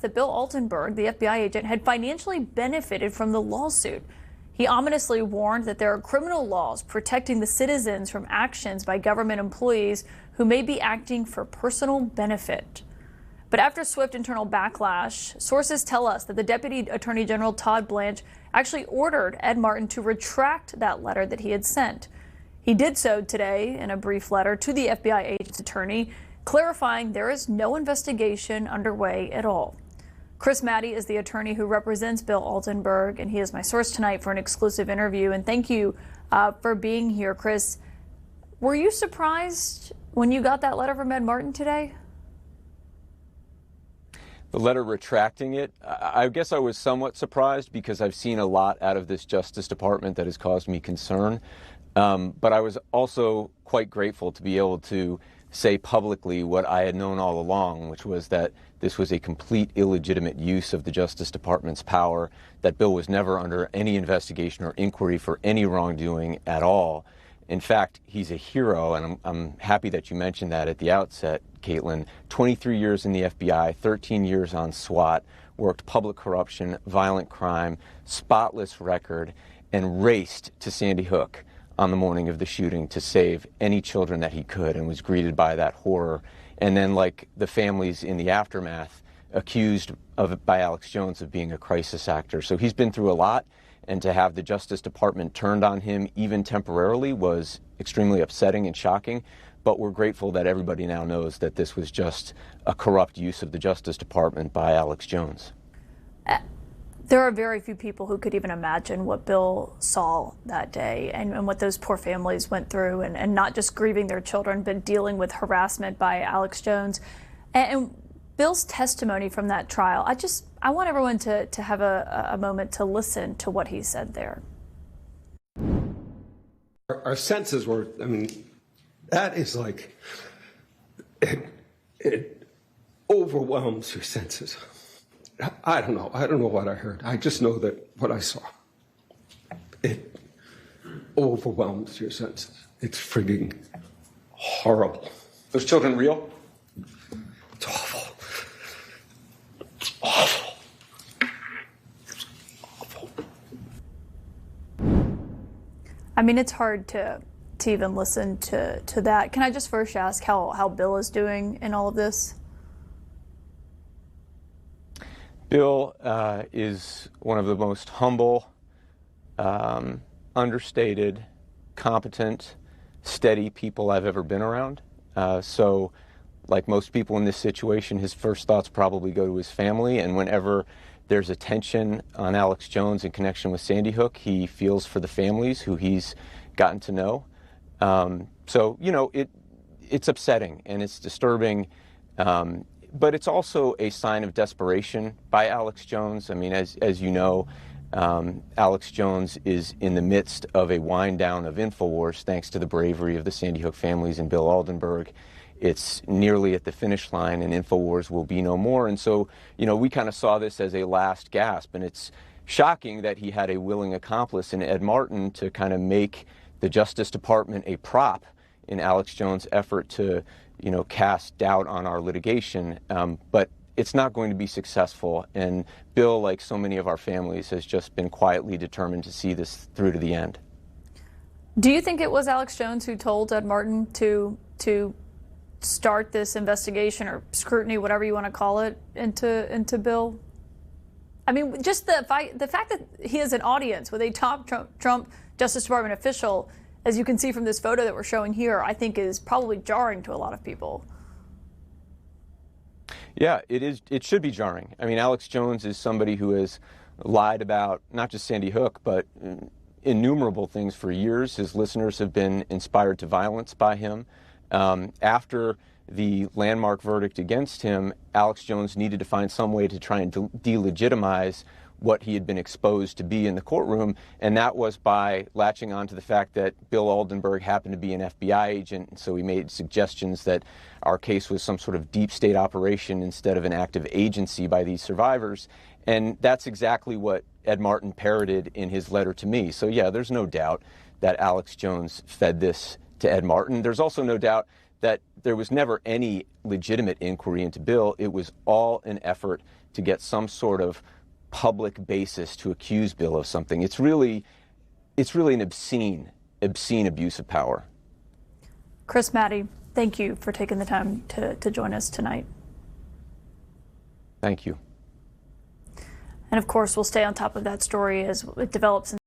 that Bill Altenburg, the FBI agent, had financially benefited from the lawsuit. He ominously warned that there are criminal laws protecting the citizens from actions by government employees who may be acting for personal benefit. But after swift internal backlash, sources tell us that the Deputy Attorney General Todd Blanche actually ordered Ed Martin to retract that letter that he had sent. He did so today in a brief letter to the FBI agent's attorney, clarifying there is no investigation underway at all. Chris Mattei is the attorney who represents Bill Altenburg, and he is my source tonight for an exclusive interview. And thank you for being here, Chris. Were you surprised when you got that letter from Ed Martin today? The letter retracting it, I guess I was somewhat surprised because I've seen a lot out of this Justice Department that has caused me concern. But I was also quite grateful to be able to say publicly what I had known all along, which was that this was a complete illegitimate use of the Justice Department's power, that Bill was never under any investigation or inquiry for any wrongdoing at all. In fact, he's a hero, and I'm happy that you mentioned that at the outset, Caitlin. 23 years in the FBI, 13 years on SWAT, worked public corruption, violent crime, spotless record, and raced to Sandy Hook on the morning of the shooting to save any children that he could, and was greeted by that horror. And then, like the families in the aftermath, accused by Alex Jones of being a crisis actor. So he's been through a lot, and to have the Justice Department turned on him, even temporarily, was extremely upsetting and shocking. But we're grateful that everybody now knows that this was just a corrupt use of the Justice Department by Alex Jones. There are very few people who could even imagine what Bill saw that day and what those poor families went through, and not just grieving their children, but dealing with harassment by Alex Jones. And Bill's testimony from that trial, I want everyone to have a moment to listen to what he said there. Our senses were, I mean, that is like, it overwhelms your senses. I don't know what I heard. I just know that what I saw, it overwhelms your senses. It's frigging horrible. Those children real? It's awful. It's awful. It's awful. I mean, it's hard to even listen to that. Can I just first ask how Bill is doing in all of this? Bill is one of the most humble, understated, competent, steady people I've ever been around. So, like most people in this situation, his first thoughts probably go to his family, and whenever there's attention on Alex Jones in connection with Sandy Hook, he feels for the families who he's gotten to know. So, you know, it's upsetting and it's disturbing. But it's also a sign of desperation by Alex Jones. I mean, as you know, Alex Jones is in the midst of a wind down of InfoWars thanks to the bravery of the Sandy Hook families and Bill Altenburg. It's nearly at the finish line, and InfoWars will be no more. And so, you know, we kind of saw this as a last gasp, and it's shocking that he had a willing accomplice in Ed Martin to kind of make the Justice Department a prop in Alex Jones' effort to, you know, cast doubt on our litigation, but it's not going to be successful. And Bill, like so many of our families, has just been quietly determined to see this through to the end. Do you think it was Alex Jones who told Ed Martin to start this investigation or scrutiny, whatever you want to call it, into Bill? I mean, just the fact that he has an audience with a top Trump Justice Department official, as you can see from this photo that we're showing here, I think is probably jarring to a lot of people. Yeah, it is. It should be jarring. I mean, Alex Jones is somebody who has lied about not just Sandy Hook, but innumerable things for years. His listeners have been inspired to violence by him. After the landmark verdict against him, Alex Jones needed to find some way to try and delegitimize what he had been exposed to be in the courtroom, and that was by latching on to the fact that Bill Altenburg happened to be an FBI agent, and so he made suggestions that our case was some sort of deep state operation instead of an active agency by these survivors, and that's exactly what Ed Martin parroted in his letter to me. So yeah, there's no doubt that Alex Jones fed this to Ed Martin. There's also no doubt that there was never any legitimate inquiry into Bill. It was all an effort to get some sort of public basis to accuse Bill of something. It's really an obscene abuse of power. Chris Mattei, thank you for taking the time to join us tonight. Thank you. And of course, we'll stay on top of that story as it develops.